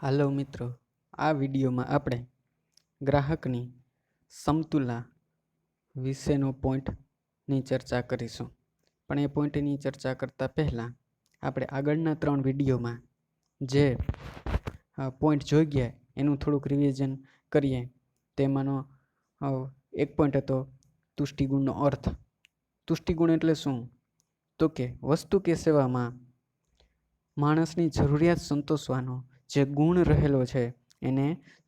હાલો મિત્રો, આ વિડીયોમાં આપણે ગ્રાહકની સમતુલા વિશેનો પોઈન્ટની ચર્ચા કરીશું. પણ એ પોઈન્ટની ચર્ચા કરતાં પહેલાં આપણે આગળના 3 વિડીયોમાં જે પોઈન્ટ જોઈ ગયા એનું થોડુંક રિવિઝન કરીએ. તેમાંનો એક પોઈન્ટ હતો તુષ્ટિગુણનો અર્થ. તુષ્ટિગુણ એટલે શું? તો કે વસ્તુ કે સેવામાં માણસની જરૂરિયાત સંતોષવાનો જે ગુણ રહેલો છે એને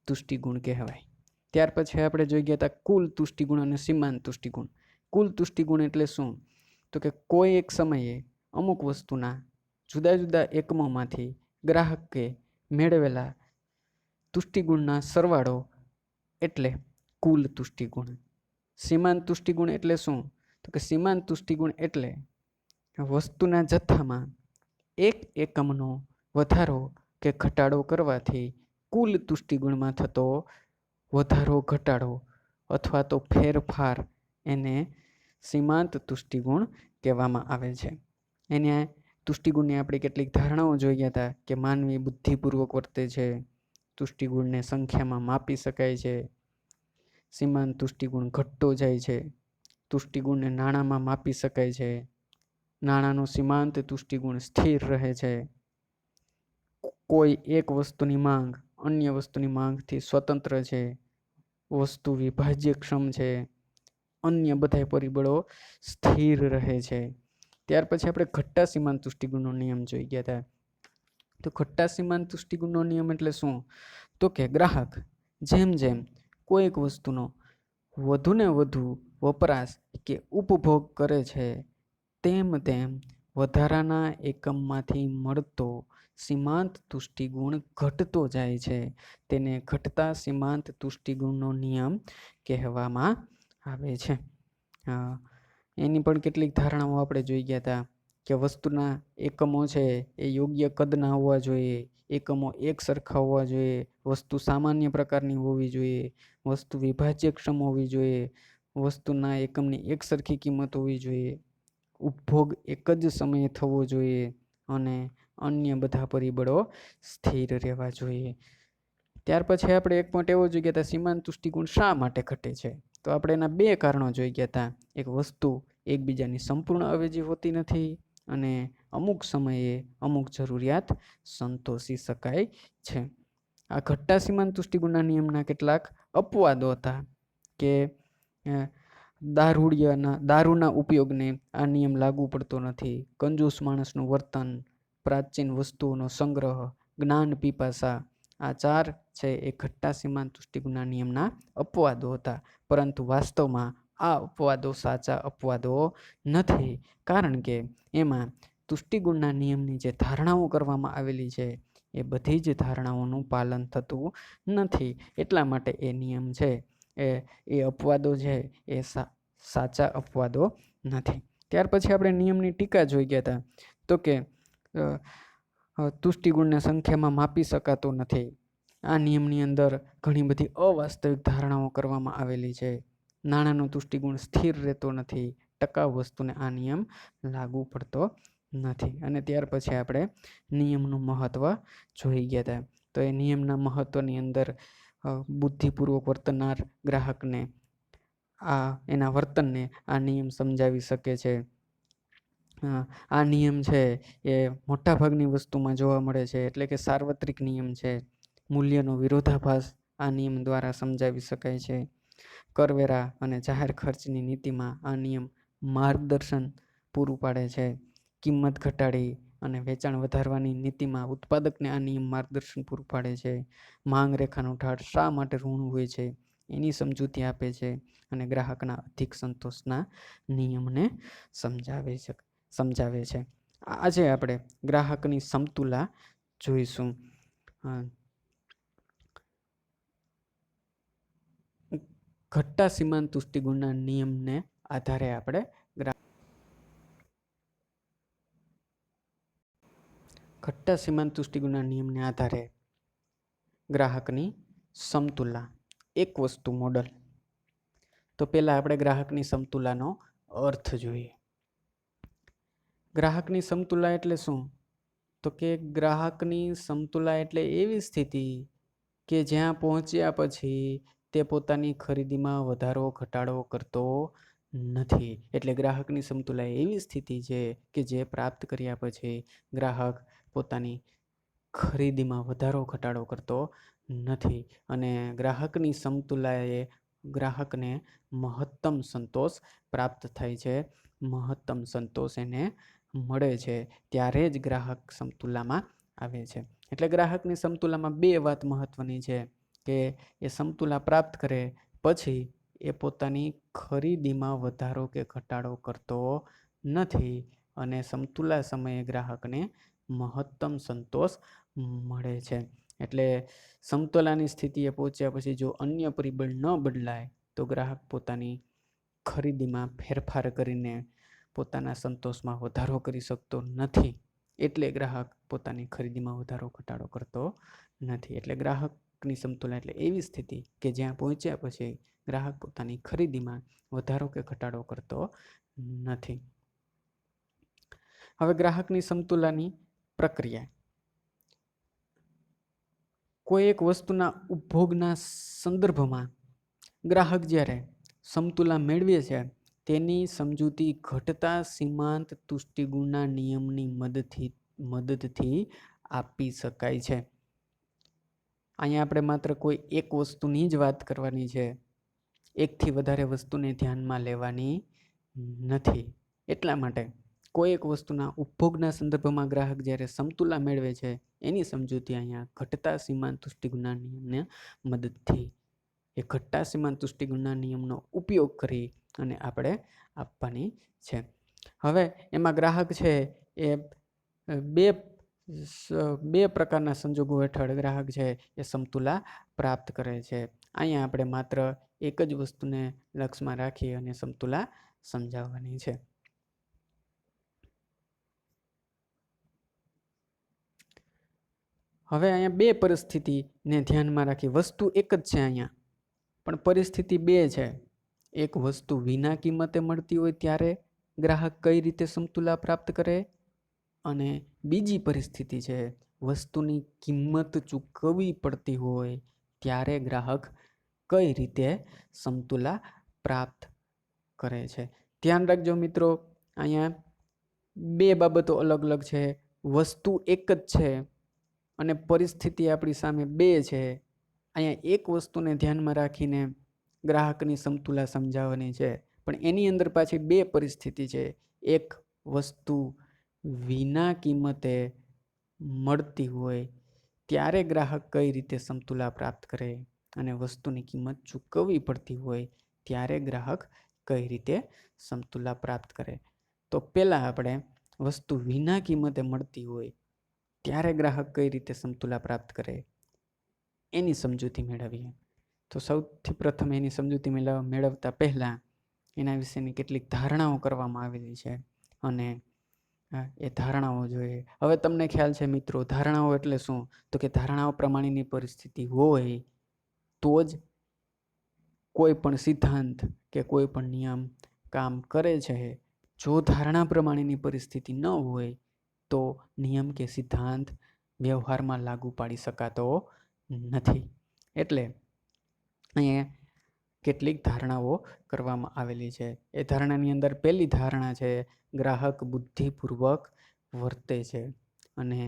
તુષ્ટિગુણ કહેવાય. ત્યાર પછી આપણે જોઈ ગયા હતા કુલ તુષ્ટિગુણ અને સીમાંત તુષ્ટિગુણ. કુલ તુષ્ટિગુણ એટલે શું? તો કે કોઈ એક સમયે અમુક વસ્તુના જુદા જુદા એકમોમાંથી ગ્રાહકે મેળવેલા તુષ્ટિગુણના સરવાળો એટલે કુલ તુષ્ટિગુણ. સીમાંત તુષ્ટિગુણ એટલે શું? તો કે સીમાંત તુષ્ટિગુણ એટલે વસ્તુના જથ્થામાં એક એકમનો વધારો કે ઘટાડો કરવાથી કુલ તુષ્ટિગુણમાં થતો વધારો ઘટાડો અથવા તો ફેરફાર એને સીમાંત તુષ્ટિગુણ કહેવામાં આવે છે. એને તુષ્ટિગુણની આપણે કેટલીક ધારણાઓ જોઈ ગયા હતા કે માનવી બુદ્ધિપૂર્વક વર્તે છે, તુષ્ટિગુણને સંખ્યામાં માપી શકાય છે, સીમાંત તુષ્ટિગુણ ઘટતો જાય છે, તુષ્ટિગુણને નાણાંમાં માપી શકાય છે, નાણાંનો સીમાંત તુષ્ટિગુણ સ્થિર રહે છે, કોઈ એક વસ્તુની માંગ અન્ય વસ્તુની માંગથી સ્વતંત્ર છે, વસ્તુ વિભાજ્યક્ષમ છે, અન્ય બધા પરિબળો સ્થિર રહે છે. ત્યાર પછી આપણે ઘટતા સીમાંત તુષ્ટિગુણનો નિયમ જોઈ ગયા હતા. તો ઘટતા સીમાંત તુષ્ટિગુણનો નિયમ એટલે શું? તો કે ગ્રાહક જેમ જેમ કોઈ એક વસ્તુનો વધુને વધુ વપરાશ કે ઉપભોગ કરે છે તેમ તેમ વધારાના એકમમાંથી મળતો સીમાંત તુષ્ટિગુણ ઘટતો જાય છે. તેને ઘટતા સીમાંત તુષ્ટિગુણનો નિયમ કહેવામાં આવે છે. એની પણ કેટલીક ધારણાઓ આપણે જોઈ ગયા હતા કે વસ્તુના એકમો છે એ યોગ્ય કદના હોવા જોઈએ, એકમો એક સરખા હોવા જોઈએ, વસ્તુ સામાન્ય પ્રકારની હોવી જોઈએ, વસ્તુ વિભાજ્યક્ષમ હોવી જોઈએ, વસ્તુના એકમની એક સરખી કિંમત હોવી જોઈએ, ઉપભોગ એક જ સમયે થવો જોઈએ અને અન્ય બધા પરિબળો સ્થિર રહેવા જોઈએ. ત્યાર પછી આપણે એક પોઈન્ટ એવો જોઈ ગયા હતા સીમાંત તુષ્ટિગુણ શા માટે ઘટે છે. તો આપણે એના 2 કારણો જોઈ ગયા હતા. એક વસ્તુ એકબીજાની સંપૂર્ણ અવેજી હોતી નથી અને અમુક સમયે અમુક જરૂરિયાત સંતોષી શકાય છે. આ ઘટતા સીમાંત તુષ્ટિગુણના નિયમના કેટલાક અપવાદો હતા કે દારૂના ઉપયોગને આ નિયમ લાગુ પડતો નથી, કંજૂસ માણસનું વર્તન, પ્રાચીન વસ્તુઓનો સંગ્રહ, જ્ઞાન પીપાસા, આ 4 છે એ ઘટતા સીમાંત તુષ્ટિગુણના નિયમના અપવાદો હતા. પરંતુ વાસ્તવમાં આ અપવાદો સાચા અપવાદો નથી, કારણ કે એમાં તુષ્ટિગુણના નિયમની જે ધારણાઓ કરવામાં આવેલી છે એ બધી જ ધારણાઓનું પાલન થતું નથી. એટલા માટે એ નિયમ છે એ અપવાદો છે એ સાચા અપવાદો નથી. ત્યાર પછી આપણે નિયમની ટીકા જોઈ ગયા હતા. તો કે તુષ્ટિગુણને સંખ્યામાં માપી શકાતો નથી. આ નિયમની અંદર ઘણી બધી અવાસ્તવિક ધારણાઓ કરવામાં આવેલી છે. નાણાંનો તુષ્ટિગુણ સ્થિર રહેતો નથી, ટકાઉ વસ્તુને આ નિયમ લાગુ પડતો નથી. અને ત્યાર પછી આપણે નિયમનું મહત્વ જોઈ ગયા હતા. તો એ નિયમના મહત્વની અંદર બુદ્ધિપૂર્વક વર્તનાર ગ્રાહકને એના વર્તનને આ નિયમ સમજાવી શકે છે. આ નિયમ છે એ મોટાભાગની વસ્તુમાં જોવા મળે છે, એટલે કે સાર્વત્રિક નિયમ છે. મૂલ્યનો વિરોધાભાસ આ નિયમ દ્વારા સમજાવી શકાય છે. કરવેરા અને જાહેર ખર્ચની નીતિમાં આ નિયમ માર્ગદર્શન પૂરું પાડે છે. કિંમત ઘટાડી અને વેચાણ વધારવાની નીતિમાં ઉત્પાદકને આ નિયમ માર્ગદર્શન પૂરું પાડે છે. માંગ રેખાનો ઢાળ શા માટે ઋણ હોય છે એની સમજૂતી આપે છે અને ગ્રાહકના અધિક સંતોષના નિયમને સમજાવે છે. આજે આપણે ગ્રાહકની સમતુલા જોઈશું. ઘટતા સીમાંત તુષ્ટિગુણના નિયમને આધારે આપણે ઘટતા સીમાંત તુષ્ટિગુણના નિયમને આધારે ગ્રાહકની સમતુલા એક વસ્તુ મોડલ. તો પહેલા આપણે ગ્રાહકની સમતુલાનો અર્થ જોઈએ. ગ્રાહકની સમતુલા એટલે શું? તો કે ગ્રાહકની સમતુલા એટલે એવી સ્થિતિ કે જ્યાં પહોંચ્યા પછી તે પોતાની ખરીદીમાં વધારો ઘટાડો કરતો નથી. એટલે ગ્રાહકની સમતુલા એવી સ્થિતિ છે કે જે પ્રાપ્ત કર્યા પછી ગ્રાહક પોતાની ખરીદીમાં વધારો ઘટાડો કરતો નથી. અને ગ્રાહકની સમતુલાએ ગ્રાહકને મહત્તમ સંતોષ પ્રાપ્ત થાય છે. મહત્તમ સંતોષ એને મળે છે ત્યારે જ ગ્રાહક સમતુલામાં આવે છે. એટલે ગ્રાહકની સમતુલામાં બે વાત મહત્વની છે કે એ સમતુલા પ્રાપ્ત કરે પછી એ પોતાની ખરીદીમાં વધારો કે ઘટાડો કરતો નથી અને સમતુલા સમયે ગ્રાહકને મહત્તમ સંતોષ મળે છે. એટલે સમતુલાની સ્થિતિએ પહોંચ્યા પછી જો અન્ય પરિબળ ન બદલાય તો ગ્રાહક પોતાની ખરીદીમાં ફેરફાર કરીને પોતાના સંતોષમાં વધારો કરી શકતો નથી. એટલે ગ્રાહક પોતાની ખરીદીમાં વધારો ઘટાડો કરતો નથી. એટલે ગ્રાહકની સમતુલા એટલે એવી સ્થિતિ કે જ્યાં પહોંચ્યા પછી ગ્રાહક પોતાની ખરીદીમાં વધારો કે ઘટાડો કરતો નથી. હવે ગ્રાહકની સમતુલાની પ્રક્રિયા. કોઈ એક વસ્તુના ઉપભોગના સંદર્ભમાં ગ્રાહક જ્યારે સમતુલા મેળવે છે તેની સમજૂતી ઘટતા સીમાંત તુષ્ટિગુણના નિયમની મદદથી આપી શકાય છે. અહીંયા આપણે માત્ર કોઈ એક વસ્તુની જ વાત કરવાની છે. એકથી વધારે વસ્તુને ધ્યાનમાં લેવાની નથી. એટલા માટે કોઈ એક વસ્તુના ઉપભોગના સંદર્ભમાં ગ્રાહક જ્યારે સમતુલા મેળવે છે એની સમજૂતી અહીંયા ઘટતા સીમાંત તુષ્ટિગુણના નિયમની મદદથી એ ઘટતા સીમાંત તુષ્ટિગુણના નિયમનો ઉપયોગ કરી અને આપણે આપવાની છે. હવે એમાં ગ્રાહક છે એ બે પ્રકારના સંજોગો હેઠળ ગ્રાહક છે એ સમતુલા પ્રાપ્ત કરે છે. અહીંયા આપણે માત્ર એક જ વસ્તુને લક્ષમાં રાખી અને સમતુલા સમજાવવાની છે. હવે અહીંયા બે પરિસ્થિતિને ધ્યાનમાં રાખી. વસ્તુ એક જ છે અહીંયા, પણ પરિસ્થિતિ બે છે. એક વસ્તુ વિના કિંમતે મળતી હોય ત્યારે ગ્રાહક કઈ રીતે સમતુલા પ્રાપ્ત કરે, અને બીજી પરિસ્થિતિ છે વસ્તુની કિંમત ચૂકવવી પડતી હોય ત્યારે ગ્રાહક કઈ રીતે સમતુલા પ્રાપ્ત કરે છે. ધ્યાન રાખજો મિત્રો, અહીંયા બે બાબતો અલગ અલગ છે. વસ્તુ એક જ છે અને પરિસ્થિતિ આપણી સામે બે છે. અહીંયા એક વસ્તુને ધ્યાનમાં રાખીને ગ્રાહકની સમતુલા સમજાવવાની છે, પણ એની અંદર પાછી બે પરિસ્થિતિ છે. એક વસ્તુ વિના કિંમતે મળતી હોય ત્યારે ગ્રાહક કઈ રીતે સમતુલા પ્રાપ્ત કરે, અને વસ્તુની કિંમત ચૂકવવી પડતી હોય ત્યારે ગ્રાહક કઈ રીતે સમતુલા પ્રાપ્ત કરે. તો પહેલા આપણે વસ્તુ વિના કિંમતે મળતી હોય ત્યારે ગ્રાહક કઈ રીતે સમતુલા પ્રાપ્ત કરે એની સમજૂતી મેળવીએ. તો સૌથી પ્રથમ એની સમજૂતી મેળવતા પહેલા એના વિશેની કેટલીક ધારણાઓ કરવામાં આવેલી છે અને એ ધારણાઓ જોઈએ. હવે તમને ખ્યાલ છે મિત્રો, ધારણાઓ એટલે શું? તો કે ધારણાઓ પ્રમાણેની પરિસ્થિતિ હોય તો જ કોઈ પણ સિદ્ધાંત કે કોઈ પણ નિયમ કામ કરે છે. જો ધારણા પ્રમાણેની પરિસ્થિતિ ન હોય તો નિયમ કે સિદ્ધાંત વ્યવહારમાં લાગુ પાડી શકાતો નથી. એટલે અહીંયા કેટલીક ધારણાઓ કરવામાં આવેલી છે. એ ધારણાની અંદર પહેલી ધારણા છે ગ્રાહક બુદ્ધિપૂર્વક વર્તે છે. અને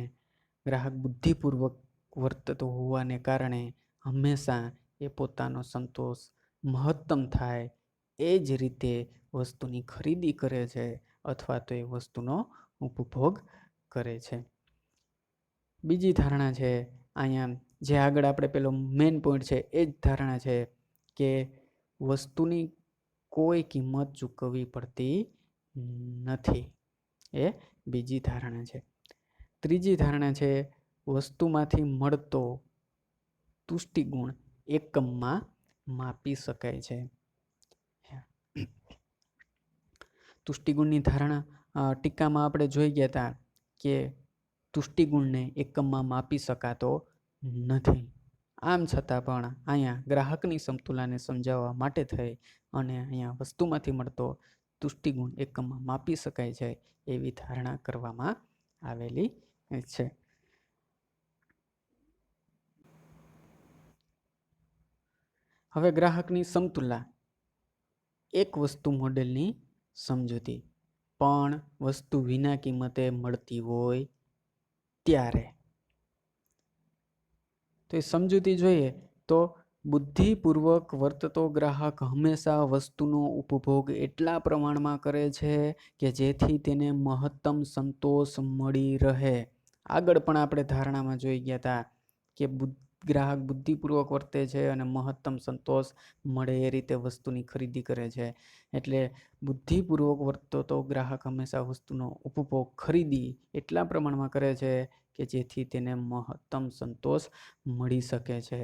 ગ્રાહક બુદ્ધિપૂર્વક વર્તતો હોવાને કારણે હંમેશા એ પોતાનો સંતોષ મહત્તમ થાય એ જ રીતે વસ્તુની ખરીદી કરે છે અથવા તો એ વસ્તુનો ઉપભોગ કરે છે. બીજી ધારણા છે અહીંયા જે આગળ આપણે પેલો મેઇન પોઈન્ટ છે એ જ ધારણા છે કે વસ્તુની કોઈ કિંમત ચૂકવવી પડતી નથી. એ બીજી ધારણા છે. ત્રીજી ધારણા છે વસ્તુમાંથી મળતો તુષ્ટિગુણ એકમમાં માપી શકાય છે. તુષ્ટિગુણની ધારણા ટીકામાં આપણે જોઈ ગયા હતા કે તુષ્ટિગુણને એકમમાં માપી શકાતો નથી. આમ છતાં પણ અહીંયા ગ્રાહકની સમતુલાને સમજાવવા માટે થઈ અને અહીંયા વસ્તુમાંથી મળતો તુષ્ટિગુણ એકમમાં માપી શકાય છે એવી ધારણા કરવામાં આવેલી છે. હવે ગ્રાહકની સમતુલા, એક વસ્તુ મોડેલની સમજૂતી, પણ વસ્તુ વિના કિંમતે મળતી હોય ત્યારે. તો એ સમજૂતી જોઈએ તો બુદ્ધિપૂર્વક વર્તતો ગ્રાહક હંમેશા વસ્તુનો ઉપભોગ એટલા પ્રમાણમાં કરે છે કે જેથી તેને મહત્તમ સંતોષ મળી રહે. આગળ પણ આપણે ધારણામાં જોઈ ગયા હતા કે ગ્રાહક બુદ્ધિપૂર્વક વર્તે છે અને મહત્તમ સંતોષ મળે એ રીતે વસ્તુની ખરીદી કરે છે. એટલે બુદ્ધિપૂર્વક વર્તતો ગ્રાહક હંમેશા વસ્તુનો ઉપભોગ ખરીદી એટલા પ્રમાણમાં કરે છે કે જેથી તેને મહત્તમ સંતોષ મળી શકે છે.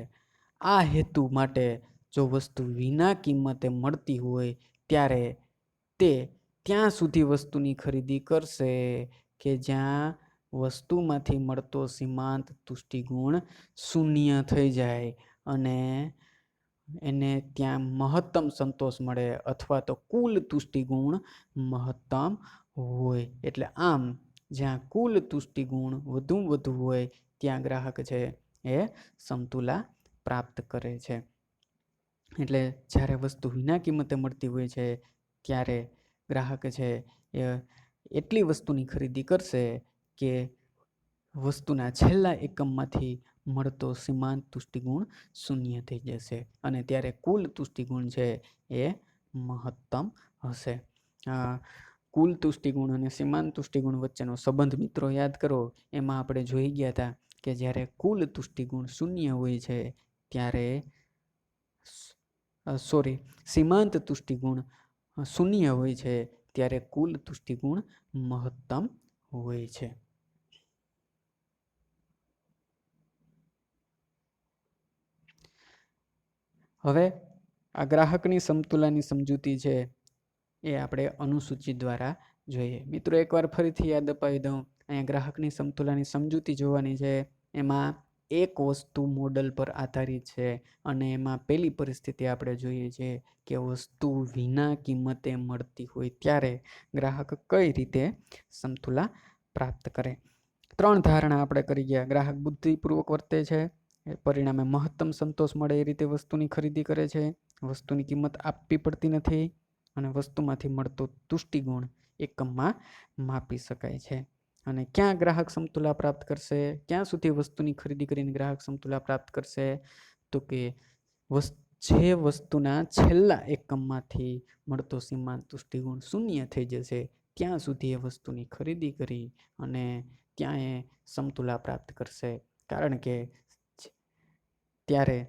આ હેતુ માટે જો વસ્તુ વિના કિંમતે મળતી હોય ત્યારે તે ત્યાં સુધી વસ્તુની ખરીદી કરશે કે જ્યાં વસ્તુમાંથી મળતો સીમાંત તુષ્ટિગુણ શૂન્ય થઈ જાય અને એને ત્યાં મહત્તમ સંતોષ મળે અથવા તો કુલ તુષ્ટિગુણ મહત્તમ હોય. એટલે આમ જ્યાં કુલ તુષ્ટિગુણ વધુ હોય ત્યાં ગ્રાહક છે એ સમતુલા પ્રાપ્ત કરે છે. એટલે જ્યારે વસ્તુ વિના કિંમતે મળતી હોય છે ત્યારે ગ્રાહક છે એ એટલી વસ્તુની ખરીદી કરશે કે વસ્તુના છેલ્લા એકમમાંથી મળતો સીમાંત તુષ્ટિગુણ શૂન્ય થઈ જશે અને ત્યારે કુલ તુષ્ટિગુણ છે એ મહત્તમ હશે. કુલ તુષ્ટિગુણ અને સીમાંત તુષ્ટિગુણ વચ્ચેનો સંબંધ મિત્રો યાદ કરો. એમાં આપણે જોઈ ગયા હતા કે જ્યારે કુલ તુષ્ટિગુણ શૂન્ય હોય છે ત્યારે સીમાંત તુષ્ટિગુણ શૂન્ય હોય છે ત્યારે કુલ તુષ્ટિગુણ મહત્તમ હોય છે. હવે આ ગ્રાહકની સમતુલાની સમજૂતી છે એ આપણે અનુસૂચિ દ્વારા જોઈએ. મિત્રો એકવાર ફરીથી યાદ અપાવી દઉં. અહીંયા ગ્રાહકની સમતુલાની સમજૂતી જોવાની છે. એમાં એક વસ્તુ મોડલ પર આધારિત છે અને એમાં પહેલી પરિસ્થિતિ આપણે જોઈએ છે કે વસ્તુ વિના કિંમતે મળતી હોય ત્યારે ગ્રાહક કઈ રીતે સમતુલા પ્રાપ્ત કરે. 3 ધારણા આપણે કરી ગયા. ગ્રાહક બુદ્ધિપૂર્વક વર્તે છે, પરિણામે મહત્તમ સંતોષ મળે એ રીતે વસ્તુની ખરીદી કરે છે, વસ્તુની કિંમત આપવી પડતી નથી અને વસ્તુમાંથી મળતો તુષ્ટિગુણ એકમમાં માપી શકાય છે. અને ક્યાં ગ્રાહક સમતુલા પ્રાપ્ત કરશે, ક્યાં સુધી વસ્તુની ખરીદી કરીને ગ્રાહક સમતુલા પ્રાપ્ત કરશે? તો કે જે વસ્તુના છેલ્લા એકમમાંથી મળતો સીમાંત તુષ્ટિગુણ શૂન્ય થઈ જશે ત્યાં સુધી એ વસ્તુની ખરીદી કરી અને ત્યાં એ સમતુલા પ્રાપ્ત કરશે. કારણ કે ત્યારે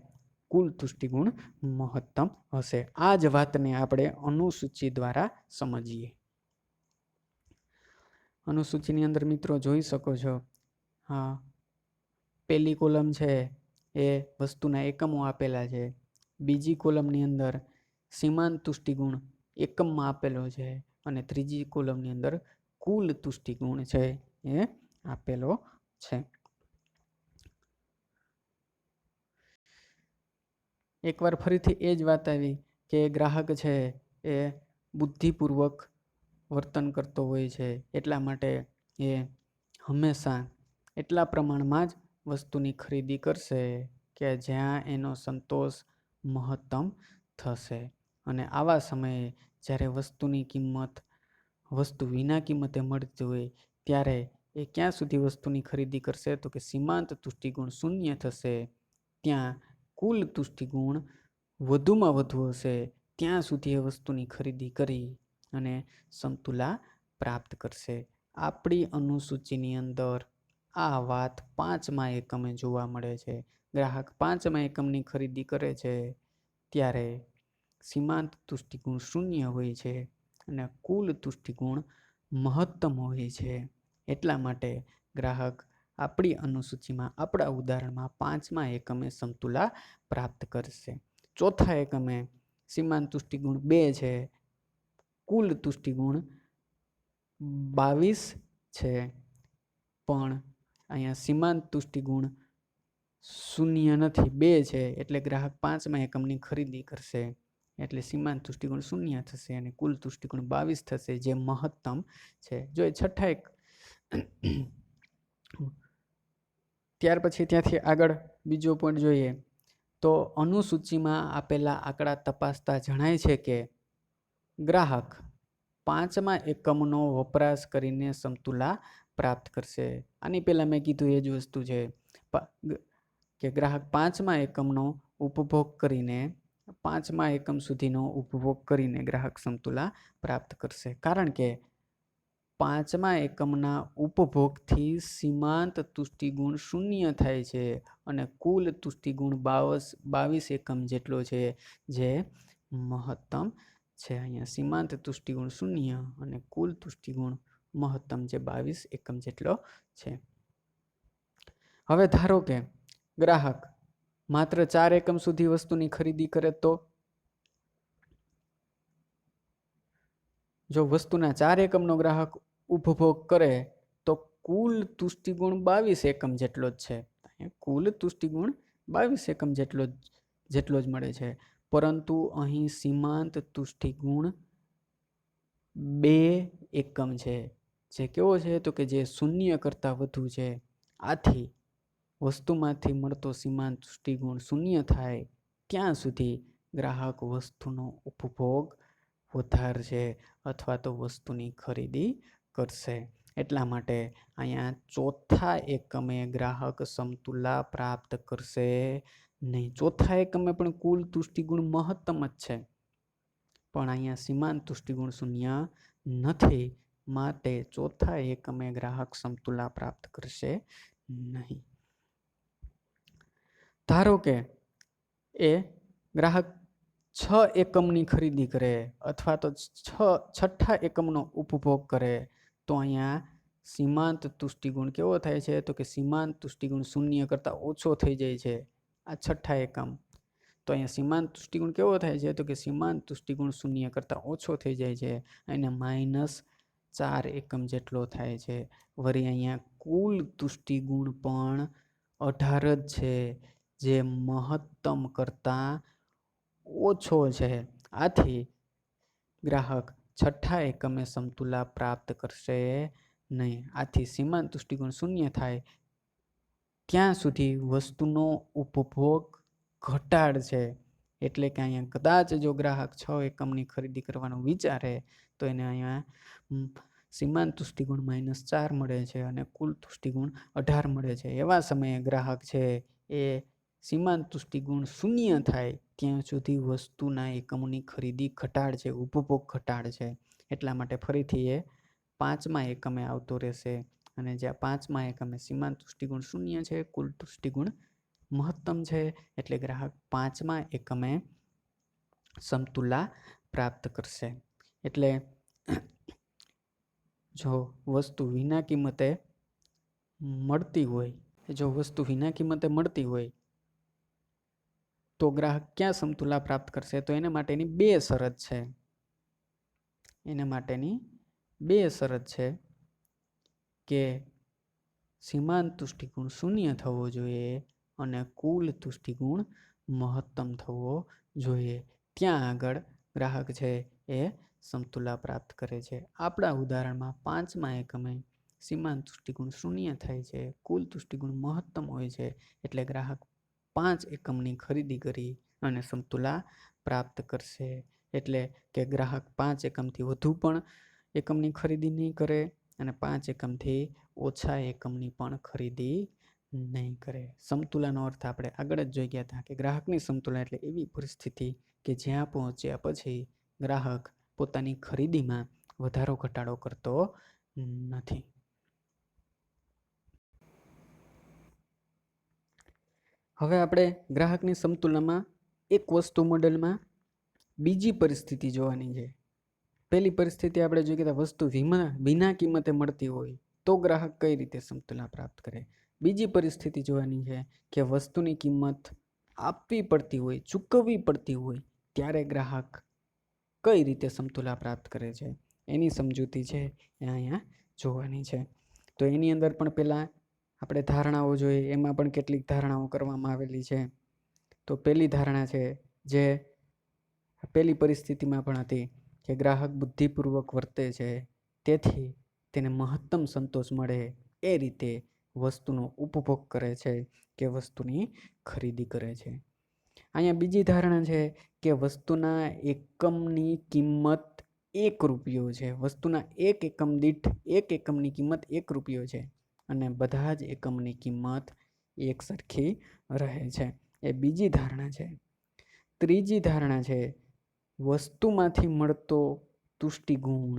કુલ તુષ્ટિગુણ મહત્તમ હશે. આ જ વાતને આપણે અનુસૂચિ દ્વારા સમજીએ. અનુસૂચિની અંદર મિત્રો જોઈ શકો છો, પહેલી કોલમ છે એ વસ્તુના એકમો આપેલા છે. બીજી કોલમની અંદર સીમાંત તુષ્ટિગુણ એકમમાં આપેલો છે અને ત્રીજી કોલમની અંદર કુલ તુષ્ટિગુણ છે એ આપેલો છે. એકવાર ફરીથી એ જ વાત આવી કે ગ્રાહક છે એ બુદ્ધિપૂર્વક વર્તન કરતો હોય છે એટલા માટે એ હંમેશા એટલા પ્રમાણમાં જ વસ્તુની ખરીદી કરશે કે જ્યાં એનો સંતોષ મહત્તમ થશે. અને આવા સમયે જ્યારે વસ્તુની કિંમત વસ્તુ વિના કિંમતે મળતી હોય ત્યારે એ ક્યાં સુધી વસ્તુની ખરીદી કરશે? તો કે સીમાંત તુષ્ટિગુણ શૂન્ય થશે ત્યાં કુલ તુષ્ટિગુણ વધુમાં વધુ હશે ત્યાં સુધી એ વસ્તુની ખરીદી કરી અને સમતુલા પ્રાપ્ત કરશે. આપણી અનુસૂચિની અંદર આ વાત 5મા એકમે જોવા મળે છે. ગ્રાહક 5મા એકમની ખરીદી કરે છે ત્યારે સીમાંત તુષ્ટિગુણ શૂન્ય હોય છે અને કુલ તુષ્ટિગુણ મહત્તમ હોય છે. એટલા માટે ગ્રાહક આપણી અનુસૂચિમાં આપણા ઉદાહરણમાં 5મા એકમે સમતુલા પ્રાપ્ત કરશે. ચોથા એકમે સીમાંત તુષ્ટિગુણ 2 છે, કુલ તુષ્ટિગુણ 22 છે, પણ અહીંયા સીમાંત તુષ્ટિગુણ શૂન્ય નથી, 2 છે એટલે ગ્રાહક 5મા એકમની ખરીદી કરશે એટલે સીમાંત તુષ્ટિગુણ શૂન્ય થશે અને કુલ તુષ્ટિગુણ 22 થશે જે મહત્તમ છે. જો છઠ્ઠા ત્યાર પછી ત્યાંથી આગળ બીજો પોઈન્ટ જોઈએ તો અનુસૂચિમાં આપેલા આંકડા તપાસતા જણાય છે કે ગ્રાહક 5મા એકમનો વપરાશ કરીને સમતુલા પ્રાપ્ત કરશે. આની પહેલા મેં કીધું એ જ વસ્તુ છે કે ગ્રાહક 5મા એકમનો ઉપભોગ કરીને 5મા એકમ સુધીનો ઉપભોગ કરીને ગ્રાહક સમતુલા પ્રાપ્ત કરશે. કારણ કે 5મા એકમના ઉપભોગથી સીમાંત તુષ્ટિગુણ 0 થાય છે અને કુલ તુષ્ટિગુણ 22 એકમ જેટલો છે જે મહત્તમ છે. અહીંયા સીમાંત તુષ્ટિગુણ 0 અને કુલ તુષ્ટિગુણ મહત્તમ જે 22 એકમ જેટલો છે. હવે ધારો કે ગ્રાહક માત્ર 4 એકમ સુધી વસ્તુની ખરીદી કરે તો જો વસ્તુના 4 એકમનો ગ્રાહક ઉપભોગ કરે તો કુલ તુષ્ટિગુણ 22 એકમ જેટલો જ છે. કુલ તુષ્ટિગુણ 22 એકમ જેટલો જ મળે છે. પરંતુ અહીં સીમાંત તુષ્ટિગુણ 2 એકમ છે. જે કેવો છે તો કે જે 0 કરતા વધુ છે. આથી વસ્તુમાંથી મળતો સીમાંત તુષ્ટિગુણ 0 થાય ત્યાં સુધી ગ્રાહક વસ્તુનો ઉપભોગ વધારશે અથવા તો વસ્તુની ખરીદી કરશે. એટલા માટે અહીંયા ચોથા એકમે ગ્રાહક સમતુલા પ્રાપ્ત કરશે નહીં. ચોથા એકમે પણ કુલ તુષ્ટિગુણ મહત્તમ જ છે, પણ અહીંયા સીમાંત તુષ્ટિગુણ 0 નથી. માટે ચોથા એકમે ગ્રાહક સમતુલા પ્રાપ્ત કરશે નહીં. ધારો કે એ ગ્રાહક 6 એકમની ખરીદી કરે અથવા તો 6ઠ્ઠા એકમનો ઉપભોગ કરે તો અહીંયા સીમાંત તુષ્ટિગુણ કેવો થાય છે તો કે સીમાંત તુષ્ટિગુણ 0 કરતાં ઓછો થઈ જાય છે. આ 6ઠ્ઠા એકમ તો અહીંયા સીમાંત તુષ્ટિગુણ કેવો થાય છે તો કે સીમાંત તુષ્ટિગુણ 0 કરતાં ઓછો થઈ જાય છે અને -4 એકમ જેટલો થાય છે. વળી અહીંયા કુલ તુષ્ટિગુણ પણ 18 જ છે, જે મહત્તમ કરતાં ઓછો છે. આથી ગ્રાહક 6ઠ્ઠા એકમે સમતુલા પ્રાપ્ત કરશે નહીં. આથી સીમાંત તુષ્ટિગુણ 0 થાય ત્યાં સુધી વસ્તુનો ઉપભોગ ઘટાડશે. એટલે કે અહીંયા કદાચ જો ગ્રાહક 6 એકમની ખરીદી કરવાનું વિચારે તો એને અહીંયા સીમાંત તુષ્ટિગુણ -4 મળે છે અને કુલ તુષ્ટિગુણ 18 મળે છે. એવા સમયે ગ્રાહક છે એ સીમાંત તુષ્ટિગુણ 0 થાય ત્યાં સુધી વસ્તુના એકમોની ખરીદી ઘટાડશે, ઉપભોગ ઘટાડશે. એટલા માટે ફરીથી એ 5મા એકમે આવતો રહેશે અને જ્યાં 5મા એકમે સીમાંત તુષ્ટિગુણ 0 છે, કુલ તુષ્ટિગુણ મહત્તમ છે, એટલે ગ્રાહક 5મા એકમે સમતુલા પ્રાપ્ત કરશે. એટલે જો વસ્તુ વિના કિંમતે મળતી હોય તો ગ્રાહક ક્યાં સમતુલા પ્રાપ્ત કરશે? તો એના માટેની બે શરત છે કે સીમાંત તુષ્ટિગુણ 0 થવો જોઈએ અને કુલ તુષ્ટિગુણ મહત્તમ થવો જોઈએ. ત્યાં આગળ ગ્રાહક છે એ સમતુલા પ્રાપ્ત કરે છે. આપણા ઉદાહરણમાં 5મા એકમે સીમાંત તુષ્ટિગુણ 0 થાય છે, કુલ તુષ્ટિગુણ મહત્તમ હોય છે, એટલે ગ્રાહક 5 એકમની ખરીદી કરી અને સમતુલા પ્રાપ્ત કરશે. એટલે કે ગ્રાહક 5 એકમથી વધુ પણ એકમની ખરીદી નહીં કરે અને 5 એકમથી ઓછા એકમની પણ ખરીદી નહીં કરે. સમતુલાનો અર્થ આપણે આગળ જ જોઈ ગયા હતા કે ગ્રાહકની સમતુલા એટલે એવી પરિસ્થિતિ કે જ્યાં પહોંચ્યા પછી ગ્રાહક પોતાની ખરીદીમાં વધારો ઘટાડો કરતો નથી. હવે આપણે ગ્રાહકની સમતુલામાં એક વસ્તુ મોડેલમાં બીજી પરિસ્થિતિ જોવાની છે. પહેલી પરિસ્થિતિ આપણે જોઈ કે વસ્તુ વિના કિંમતે મળતી હોય તો ગ્રાહક કઈ રીતે સમતુલા પ્રાપ્ત કરે. બીજી પરિસ્થિતિ જોવાની છે કે વસ્તુની કિંમત આપવી પડતી હોય, ચૂકવવી પડતી હોય ત્યારે ગ્રાહક કઈ રીતે સમતુલા પ્રાપ્ત કરે છે. એની સમજૂતી છે એ અહીંયા જોવાની છે. તો એની અંદર પણ પહેલાં આપણે ધારણાઓ જોઈએ, એમાં પણ કેટલીક ધારણાઓ કરવામાં આવેલી છે. તો પહેલી ધારણા છે જે પહેલી પરિસ્થિતિમાં પણ હતી કે ગ્રાહક બુદ્ધિપૂર્વક વર્તે છે, તેથી તેને મહત્તમ સંતોષ મળે એ રીતે વસ્તુનો ઉપભોગ કરે છે કે વસ્તુની ખરીદી કરે છે. અહીંયા બીજી ધારણા છે કે વસ્તુના એકમની કિંમત 1 રૂપિયો છે. વસ્તુના એક એકમ દીઠ એક એકમની કિંમત 1 રૂપિયો છે અને બધા જ એકમની કિંમત એક સરખી રહે છે. એ બીજી ધારણા છે. ત્રીજી ધારણા છે વસ્તુમાંથી મળતો તુષ્ટિગુણ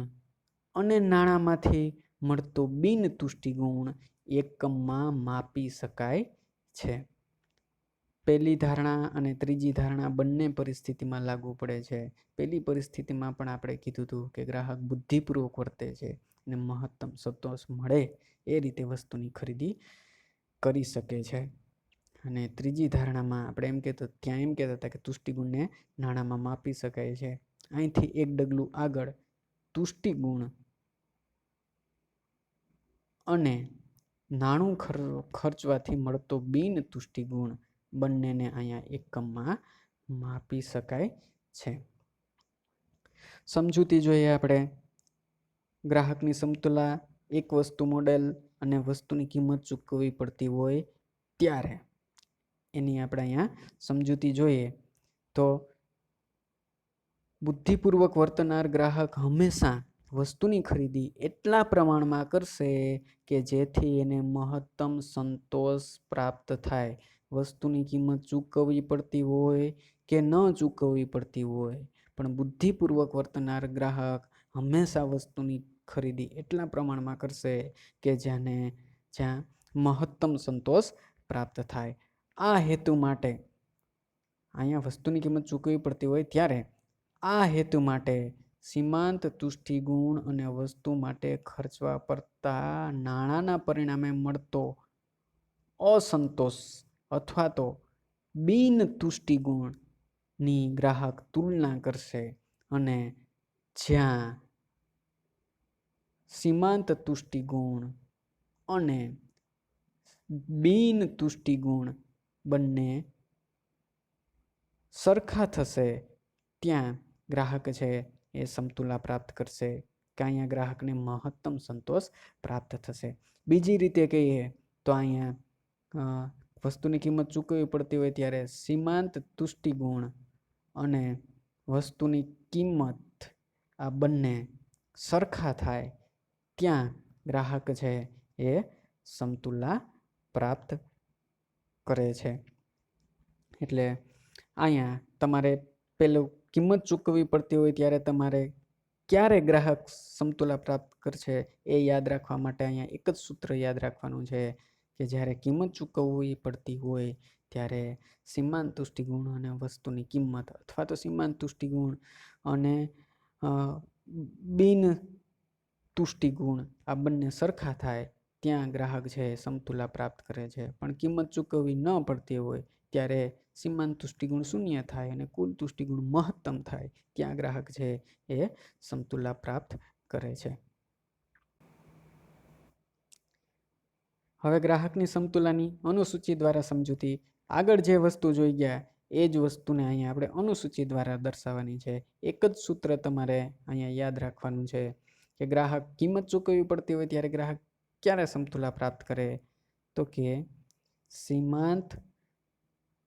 અને નાણાંમાંથી મળતો બિન તુષ્ટિગુણ એકમમાં માપી શકાય છે. પહેલી ધારણા અને ત્રીજી ધારણા બંને પરિસ્થિતિમાં લાગુ પડે છે. પહેલી પરિસ્થિતિમાં પણ આપણે કીધું હતું કે ગ્રાહક બુદ્ધિપૂર્વક વર્તે છે અને મહત્તમ સંતોષ મળે એ રીતે વસ્તુની ખરીદી કરી શકે છે. અને ત્રીજી ધારણામાં આપણે ત્યાં એમ કહેતા હતા કે તુષ્ટિગુણને નાણાંમાં માપી શકાય છે. અહીંથી એક ડગલું આગળ તુષ્ટિગુણ અને નાણું ખર્ચવાથી મળતો બિન તુષ્ટિગુણ બંનેને અહીંયા એકમમાં માપી શકાય છે. સમજૂતી જોઈએ આપણે. ગ્રાહકની સમતુલા એક વસ્તુ મોડેલ અને વસ્તુની કિંમત ચૂકવવી પડતી હોય ત્યારે એની આપણે અહીંયા સમજૂતી જોઈએ તો બુદ્ધિપૂર્વક વર્તનાર ગ્રાહક હંમેશા વસ્તુની ખરીદી એટલા પ્રમાણમાં કરશે કે જેથી એને મહત્તમ સંતોષ પ્રાપ્ત થાય. વસ્તુની કિંમત ચૂકવવી પડતી હોય કે ન ચૂકવવી પડતી હોય, પણ બુદ્ધિપૂર્વક વર્તનાર ગ્રાહક હંમેશા વસ્તુની ખરીદી એટલા પ્રમાણમાં કરશે કે જ્યાં મહત્તમ સંતોષ પ્રાપ્ત થાય. આ હેતુ માટે અહીંયા વસ્તુની કિંમત ચૂકવવી પડતી હોય ત્યારે આ હેતુ માટે સીમાંત તુષ્ટિગુણ અને વસ્તુ માટે ખર્ચવા પડતા નાણાંના પરિણામે મળતો અસંતોષ અથવા તો બિન તુષ્ટિગુણની ગ્રાહક તુલના કરશે અને જ્યાં સીમાંત તુષ્ટિગુણ અને બિન તુષ્ટિગુણ બંને સરખા થશે ત્યાં ગ્રાહક છે એ સમતુલા પ્રાપ્ત કરશે કે અહીંયા ગ્રાહકને મહત્તમ સંતોષ પ્રાપ્ત થશે. બીજી રીતે કહીએ તો અહીંયા વસ્તુની કિંમત ચૂકવવી પડતી હોય ત્યારે સીમાંત તુષ્ટિગુણ અને વસ્તુની કિંમત આ બંને સરખા થાય ત્યાં ગ્રાહક છે એ સમતુલા પ્રાપ્ત કરે છે. એટલે અહીંયા તમારે પેલું કિંમત ચૂકવવી પડતી હોય ત્યારે તમારે ક્યારે ગ્રાહક સમતુલા પ્રાપ્ત કરશે એ યાદ રાખવા માટે અહીંયા એક જ સૂત્ર યાદ રાખવાનું છે કે જ્યારે કિંમત ચૂકવવી પડતી હોય ત્યારે સીમાંત તુષ્ટિગુણ અને વસ્તુની કિંમત અથવા તો સીમાંત તુષ્ટિગુણ અને બિન તુષ્ટિગુણ આ બંને સરખા થાય ત્યાં ગ્રાહક છે સમતુલા પ્રાપ્ત કરે છે. પણ કિંમત ચૂકવવી ન પડતી હોય ત્યારે સીમાંત તુષ્ટિગુણ શૂન્ય થાય અને કુલ તુષ્ટિગુણ મહત્તમ થાય ત્યાં ગ્રાહક છે એ સમતુલા પ્રાપ્ત કરે છે. હવે ગ્રાહકની સમતુલાની અનુસૂચિ દ્વારા સમજૂતી. આગળ જે વસ્તુ જોઈ ગયા એ જ વસ્તુને અહીંયા આપણે અનુસૂચિ દ્વારા દર્શાવવાની છે. એક જ સૂત્ર તમારે અહીંયા યાદ રાખવાનું છે કે ગ્રાહક કિંમત ચૂકવવી પડતી હોય ત્યારે ગ્રાહક ક્યારે સમતુલા પ્રાપ્ત કરે તો કે સીમાંત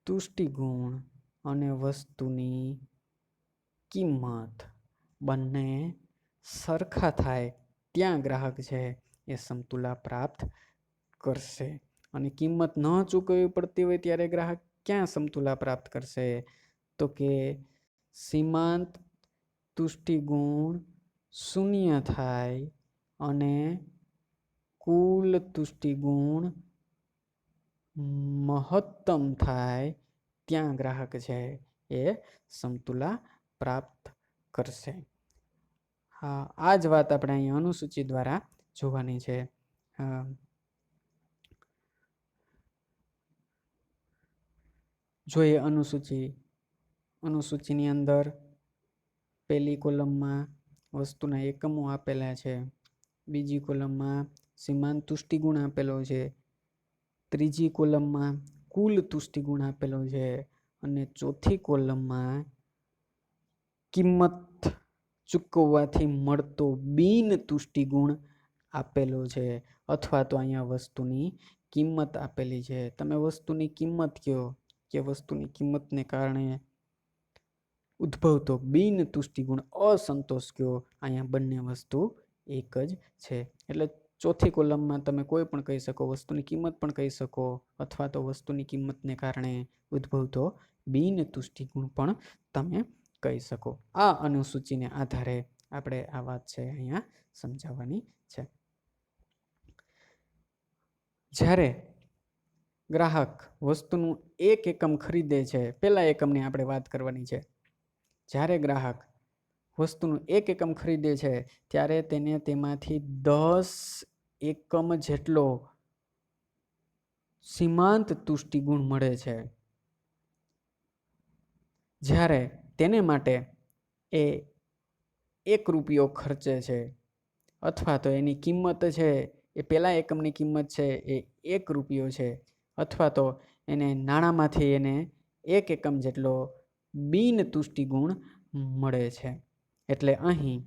તુષ્ટિગુણ અને વસ્તુની કિંમત બંને સરખા થાય ત્યાં ગ્રાહક છે એ સમતુલા પ્રાપ્ત કરશે. અને કિંમત ન ચૂકવવી પડતી હોય ત્યારે ગ્રાહક ક્યાં સમતુલા પ્રાપ્ત કરશે તો કે સીમાંત તુષ્ટિગુણ શૂન્ય થાય અને કુલ તુષ્ટિગુણ મહત્તમ થાય ત્યાં ગ્રાહક છે એ સમતુલા પ્રાપ્ત કરશે. હા, આ જ વાત આપણે અહીંયા અનુસૂચિ દ્વારા જોવાની છે. જોઈએ અનુસૂચિની અંદર પહેલી કોલમમાં વસ્તુના એકમો આપેલા છે, બીજી કોલમમાં સીમાંત તુષ્ટિગુણ આપેલો છે, ત્રીજી કોલમમાં કુલ તુષ્ટિગુણ આપેલો છે અને ચોથી કોલમમાં કિંમત ચૂકવવાથી મળતો બિન તુષ્ટિગુણ આપેલો છે અથવા તો અહીંયા વસ્તુની કિંમત આપેલી છે, તમે વસ્તુની કિંમત કહો કે વસ્તુની કિંમતને કારણે ઉદ્ભવતો બિન તુષ્ટિગુણ અસંતોષ કયો, અહીંયા બંને વસ્તુ એક જ છે. એટલે ચોથી કોલમમાં તમે કોઈ પણ કહી શકો, વસ્તુની કિંમત પણ કહી શકો, અથવા તો વસ્તુની કિંમતને કારણે ઉદ્ભવતો બિન તુષ્ટિગુણ પણ તમે કહી શકો. આ અનુસૂચિને આધારે આપણે આ વાત છે અહીંયા સમજાવવાની છે. જ્યારે ગ્રાહક વસ્તુનું એક એકમ ખરીદે છે, પહેલા એકમની આપણે વાત કરવાની છે. જ્યારે ગ્રાહક વસ્તુનું એક એકમ ખરીદે છે ત્યારે તેને તેમાંથી 10 એકમ જેટલો સીમાંત તુષ્ટિગુણ મળે છે. જ્યારે તેને માટે એ 1 રૂપિયો ખર્ચે છે, અથવા તો એની કિંમત છે એ પહેલા એકમની કિંમત છે એ 1 રૂપિયો છે, અથવા તો એને નાણાંમાંથી એને 1 એકમ જેટલો બિન તુષ્ટિગુણ મળે છે. એટલે અહીં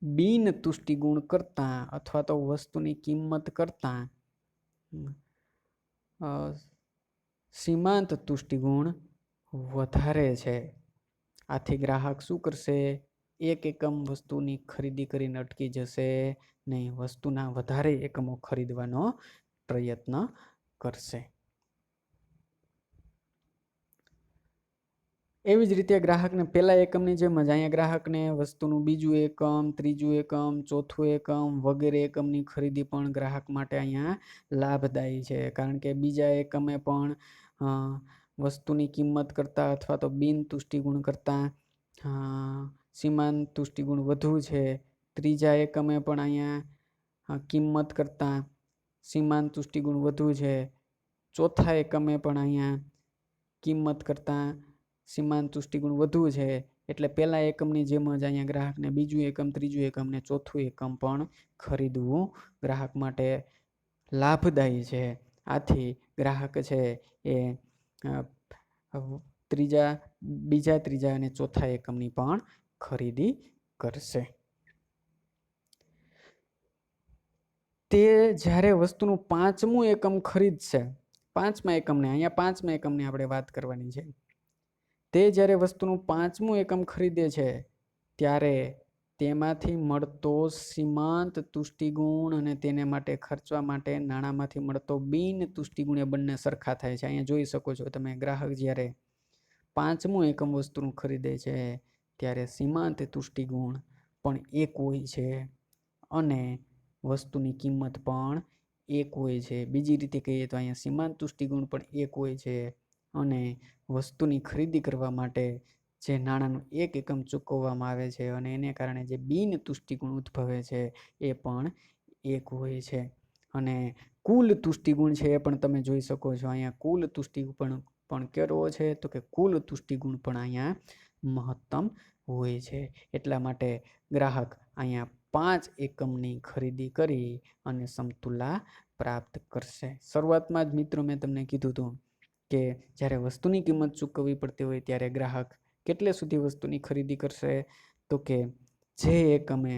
બિન તુષ્ટિગુણ કરતાં અથવા તો વસ્તુની કિંમત કરતાં સીમાંત તુષ્ટિગુણ વધારે છે. આથી ગ્રાહક શું કરશે? 1 એકમ વસ્તુની ખરીદી કરીને અટકી જશે નહીં, વસ્તુના વધારે એકમો ખરીદવાનો પ્રયત્ન કરશે. એવી જ રીતે ગ્રાહકને પહેલા એકમની જેમ જ અહીંયા ગ્રાહકને વસ્તુનું બીજું એકમ, ત્રીજું એકમ, ચોથું એકમ વગેરે એકમની ખરીદી પણ ગ્રાહક માટે અહીંયા લાભદાયી છે. કારણ કે બીજા એકમે પણ વસ્તુની કિંમત કરતાં અથવા તો બિન તુષ્ટિગુણ કરતાં સીમાંત તુષ્ટિગુણ વધુ છે. ત્રીજા એકમે પણ અહીંયા કિંમત કરતાં સીમાંત તુષ્ટિગુણ વધુ છે. ચોથા એકમે પણ અહીંયા કિંમત કરતાં સીમાંત તુષ્ટિગુણ વધુ છે. એટલે પહેલા એકમની જેમ જ અહીંયા ગ્રાહકને બીજું એકમ, ત્રીજું એકમ ને ચોથું એકમ પણ ખરીદવું ગ્રાહક માટે લાભદાયી છે. આથી ગ્રાહક છે એ બીજા, ત્રીજા અને ચોથા એકમની પણ ખરીદી કરશે. તે જ્યારે વસ્તુનું 5મું એકમ ખરીદશે, 5મા એકમને, અહીંયા 5મા એકમની આપણે વાત કરવાની છે. તે જ્યારે વસ્તુનું 5મું એકમ ખરીદે છે ત્યારે તેમાંથી મળતો સીમાંત તુષ્ટિગુણ અને તેને માટે ખર્ચવા માટે નાણાંમાંથી મળતો બિન તુષ્ટિગુણ એ બંને સરખા થાય છે. અહીંયા જોઈ શકો છો તમે, ગ્રાહક જ્યારે 5મું એકમ વસ્તુનું ખરીદે છે ત્યારે સીમાંત તુષ્ટિગુણ પણ 1 હોય છે અને વસ્તુની કિંમત પણ 1 હોય છે. બીજી રીતે કહીએ તો અહીંયા સીમાંત તુષ્ટિગુણ પણ 1 હોય છે અને વસ્તુની ખરીદી કરવા માટે જે નાણાંનું 1 એકમ ચૂકવવામાં આવે છે અને એને કારણે જે બિન તુષ્ટિગુણ ઉદ્ભવે છે એ પણ 1 હોય છે. અને કુલ તુષ્ટિગુણ છે એ પણ તમે જોઈ શકો છો. અહીંયા કુલ તુષ્ટિગુણ પણ કેવો છે? તો કે કુલ તુષ્ટિગુણ પણ અહીંયા મહત્તમ હોય છે. એટલા માટે ગ્રાહક અહીંયા 5 એકમની ખરીદી કરી અને સમતુલા પ્રાપ્ત કરશે. શરૂઆતમાં જ મિત્રો મેં તમને કીધું હતું કે જ્યારે વસ્તુની કિંમત ચૂકવવી પડતી હોય ત્યારે ગ્રાહક કેટલે સુધી વસ્તુની ખરીદી કરશે? તો કે જે એકમે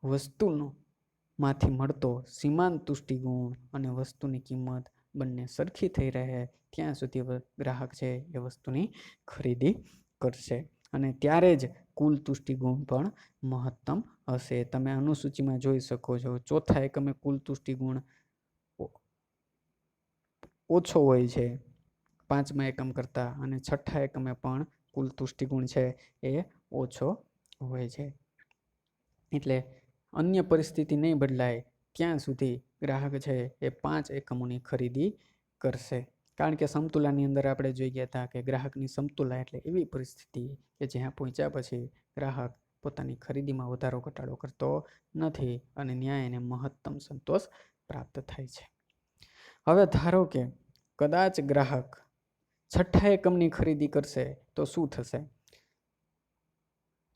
વસ્તુનો માંથી મળતો સીમાંત તુષ્ટિગુણ અને વસ્તુની કિંમત બંને સરખી થઈ રહે ત્યાં સુધી ગ્રાહક છે એ વસ્તુની ખરીદી કરશે અને ત્યારે જ કુલ તુષ્ટિગુણ પણ મહત્તમ હશે. તમે અનુસૂચિમાં જોઈ શકો છો, ચોથા એકમે કુલ તુષ્ટિગુણ ઓછો હોય છે 5મા એકમ કરતાં, અને છઠ્ઠા એકમે પણ કુલ તુષ્ટિગુણ છે એ ઓછો હોય છે. એટલે અન્ય પરિસ્થિતિ નહીં બદલાય ત્યાં સુધી ગ્રાહક છે એ 5 એકમોની ખરીદી કરશે. કારણ કે સમતુલાની અંદર આપણે જોઈ ગયા હતા કે ગ્રાહકની સમતુલા એટલે એવી પરિસ્થિતિ કે જ્યાં પહોંચ્યા પછી ગ્રાહક પોતાની ખરીદીમાં વધારો ઘટાડો કરતો નથી અને ન્યાય એને મહત્તમ સંતોષ પ્રાપ્ત થાય છે. હવે ધારો કે કદાચ ગ્રાહક છઠ્ઠા એકમની ખરીદી કરશે તો શું થશે?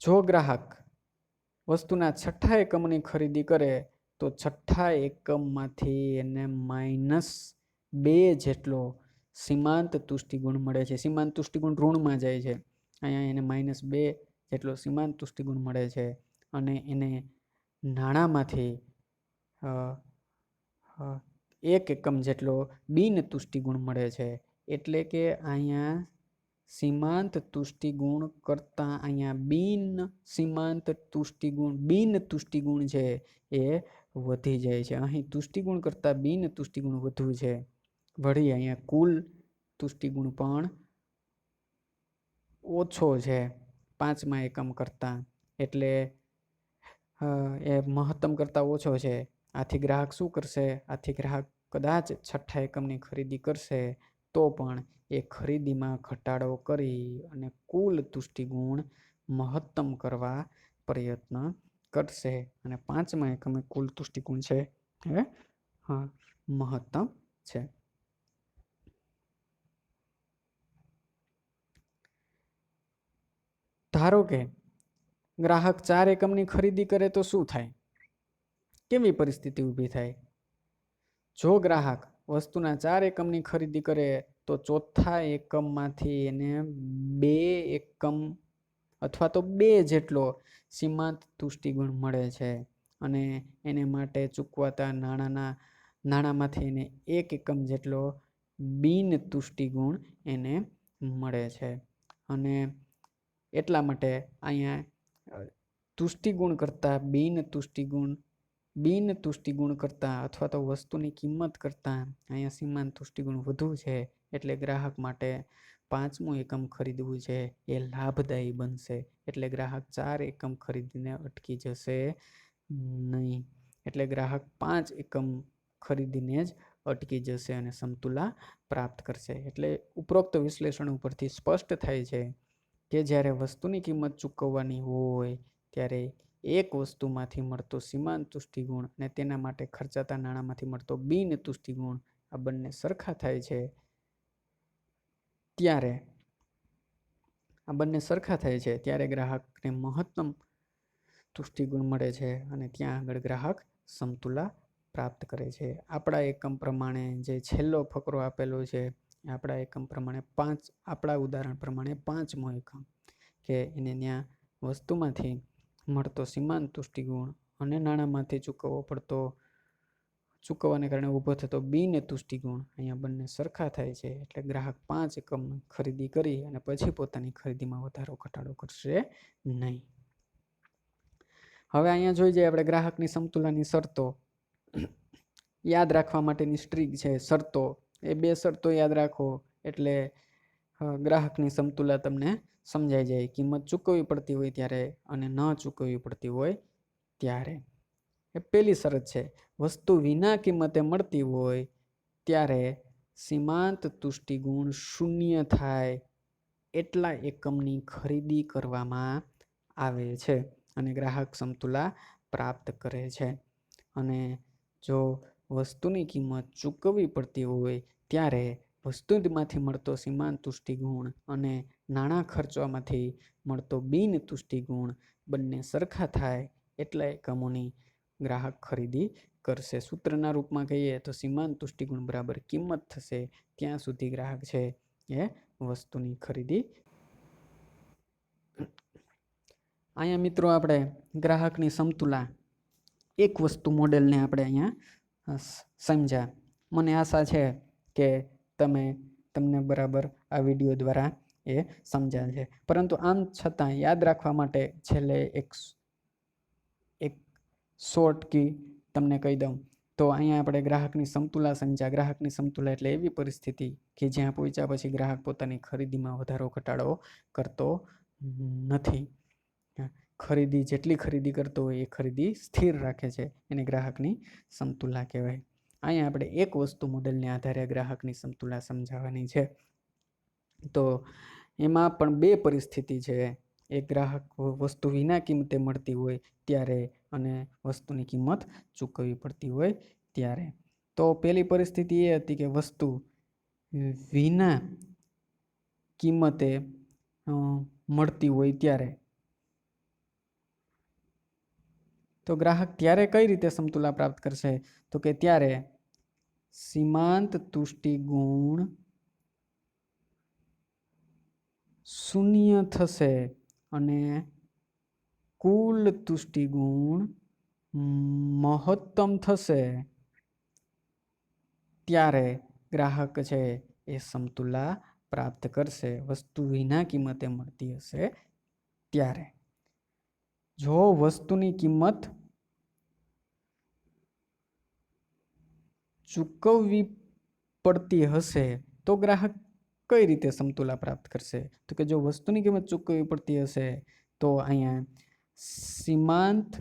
જો ગ્રાહક વસ્તુના છઠ્ઠા એકમની ખરીદી કરે તો છઠ્ઠા એકમમાંથી એને -2 જેટલો સીમાંત તુષ્ટિગુણ મળે છે. સીમાંત તુષ્ટિગુણ ઋણમાં જાય છે. અહીંયા એને -2 જેટલો સીમાંત તુષ્ટિગુણ મળે છે અને એને નાણાંમાંથી 1 એકમ જેટલો બિન તુષ્ટિગુણ મળે છે। એટલે કે અહીંયા સીમાંત તુષ્ટિગુણ કરતાં અહીંયા બિન સીમાંત બિન તુષ્ટિગુણ છે એ વધી જાય છે। અહીં તુષ્ટિગુણ કરતાં બિન તુષ્ટિગુણ વધુ છે। વળી અહીંયા કુલ તુષ્ટિગુણ પણ ઓછો છે 5મા એકમ કરતાં, એટલે એ મહત્તમ કરતાં ઓછો છે। આથી ગ્રાહક શું કરશે? આથી ગ્રાહક કદાચ 6ઠ્ઠા એકમની ખરીદી કરશે તો પણ એ ખરીદીમાં ઘટાડો કરી અને કુલ તુષ્ટિગુણ મહત્તમ કરવા પ્રયત્ન કરશે અને 5મા એકમે કુલ તુષ્ટિગુણ છે એ મહત્તમ છે। ધારો કે ગ્રાહક 4 એકમની ખરીદી કરે તો શું થાય? કેવી પરિસ્થિતિ ઊભી થાય? જો ગ્રાહક વસ્તુના 4 એકમની ખરીદી કરે તો ચોથા એકમમાંથી એને 2 એકમ અથવા તો 2 જેટલો સીમાંત તુષ્ટિગુણ મળે છે અને એને માટે ચૂકવાતા નાણાંમાંથી એને 1 એકમ જેટલો બિન તુષ્ટિગુણ એને મળે છે। અને એટલા માટે અહીંયા તુષ્ટિગુણ કરતાં બિન તુષ્ટિગુણ કરતાં અથવા તો વસ્તુની કિંમત કરતાં અહીંયા સીમાંત તુષ્ટિગુણ વધુ છે। એટલે ગ્રાહક માટે 5મું એકમ ખરીદવું છે એ લાભદાયી બનશે। એટલે ગ્રાહક 4 એકમ ખરીદીને અટકી જશે નહીં। એટલે ગ્રાહક 5 એકમ ખરીદીને જ અટકી જશે અને સમતુલા પ્રાપ્ત કરશે। એટલે ઉપરોક્ત વિશ્લેષણ ઉપરથી સ્પષ્ટ થાય છે કે જ્યારે વસ્તુની કિંમત ચૂકવવાની હોય ત્યારે એક વસ્તુમાંથી મળતો સીમાંત તુષ્ટિગુણ અને તેના માટે ખર્ચાતા નાણાંમાંથી મળતો બિન તુષ્ટિગુણ આ બંને સરખા થાય છે ત્યારે ગ્રાહકને મહત્તમ તુષ્ટિગુણ મળે છે અને ત્યાં આગળ ગ્રાહક સમતુલા પ્રાપ્ત કરે છે। આપણા એકમ પ્રમાણે જે છેલ્લો ફકરો આપેલો છે આપણા એકમ પ્રમાણે આપણા ઉદાહરણ પ્રમાણે 5મો એકમ કે એને ત્યાં વસ્તુમાંથી મળતો સીમાંત તુષ્ટિગુણ અને નાણાંમાંથી ચૂકવવાને કારણે ઊભો થતો બિન તુષ્ટિગુણ અહીંયા બંને સરખા થાય છે। એટલે ગ્રાહક 5 એકમ ખરીદી કરી અને પછી પોતાની ખરીદીમાં વધારો ઘટાડો કરશે નહીં। હવે અહીંયા જોઈ જાય આપણે ગ્રાહકની સમતુલાની શરતો યાદ રાખવા માટેની સ્ટ્રીક છે શરતો, એ 2 શરતો યાદ રાખો એટલે ગ્રાહકની સમતુલા તમને સમજાઈ જાય। કિંમત ચૂકવવી પડતી હોય ત્યારે અને ન ચૂકવવી પડતી હોય ત્યારે। એ પહેલી શરત છે, વસ્તુ વિના કિંમતે મળતી હોય ત્યારે સીમાંત તુષ્ટિગુણ 0 થાય એટલા એકમની ખરીદી કરવામાં આવે છે અને ગ્રાહક સમતુલા પ્રાપ્ત કરે છે। અને જો વસ્તુની કિંમત ચૂકવવી પડતી હોય ત્યારે વસ્તુમાંથી મળતો સીમાંત તુષ્ટિગુણ અને નાણાં ખર્ચવામાંથી મળતો બિન તુષ્ટિગુણ બંને સરખા થાય એટલા એકમોની ગ્રાહક ખરીદી કરશે। સૂત્રના રૂપમાં કહીએ તો સીમાંત તુષ્ટિગુણ બરાબર કિંમત થશે ત્યાં સુધી ગ્રાહક છે એ વસ્તુની ખરીદી। અહીંયા મિત્રો આપણે ગ્રાહકની સમતુલા એક વસ્તુ મોડેલને આપણે અહીંયા સમજ્યા। મને આશા છે કે તમને બરાબર આ વિડીયો દ્વારા એ સમજાય છે, પરંતુ આમ છતાં યાદ રાખવા માટે છેલ્લે એક શોર્ટ કી તમને કહી દઉં તો અહીંયા આપણે ગ્રાહકની સમતુલા સમજ્યા। ગ્રાહકની સમતુલા એટલે એવી પરિસ્થિતિ કે જ્યાં પહોંચ્યા પછી ગ્રાહક પોતાની ખરીદીમાં વધારો ઘટાડો કરતો નથી। જેટલી ખરીદી કરતો હોય એ ખરીદી સ્થિર રાખે છે, એને ગ્રાહકની સમતુલા કહેવાય। અહીંયા આપણે એક વસ્તુ મોડેલને આધારે ગ્રાહકની સમતુલા સમજાવવાની છે। તો એમાં પણ 2 પરિસ્થિતિ છે, એક ગ્રાહક વસ્તુ વિના કિંમતે મળતી હોય ત્યારે અને વસ્તુની કિંમત ચૂકવવી પડતી હોય ત્યારે। તો પહેલી પરિસ્થિતિ એ હતી કે વસ્તુ વિના કિંમતે મળતી હોય ત્યારે, તો ગ્રાહક ત્યારે કઈ રીતે સમતુલા પ્રાપ્ત કરશે? તો કે ત્યારે સીમાંત તુષ્ટિગુણ 0 થશે અને કુલ તુષ્ટિગુણ મહત્તમ થશે ત્યારે ગ્રાહક છે એ સમતુલા પ્રાપ્ત કરશે. વસ્તુ વિના કિંમતે મળતી હશે ત્યારે. જો વસ્તુની કિંમત ચૂકવવી પડતી હશે તો ગ્રાહક કઈ રીતે સમતુલા પ્રાપ્ત કરશે? તો કે જો વસ્તુની કિંમત ચૂકવવી પડતી હશે તો અહીંયા સીમાંત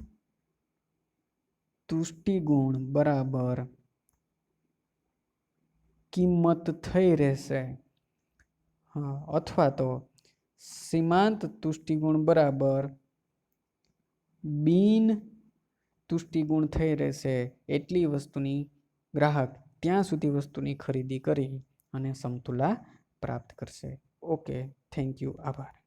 તુષ્ટિગુણ બરાબર કિંમત થઈ રહેશે. અથવા તો સીમાંત તુષ્ટિગુણ બરાબર બિન તુષ્ટિગુણ થઈ રહેશે. એટલી વસ્તુની ગ્રાહક ત્યાં સુધી વસ્તુની ખરીદી કરી અને સમતુલા પ્રાપ્ત કરશે. ઓકે, થેન્ક યુ, આભાર.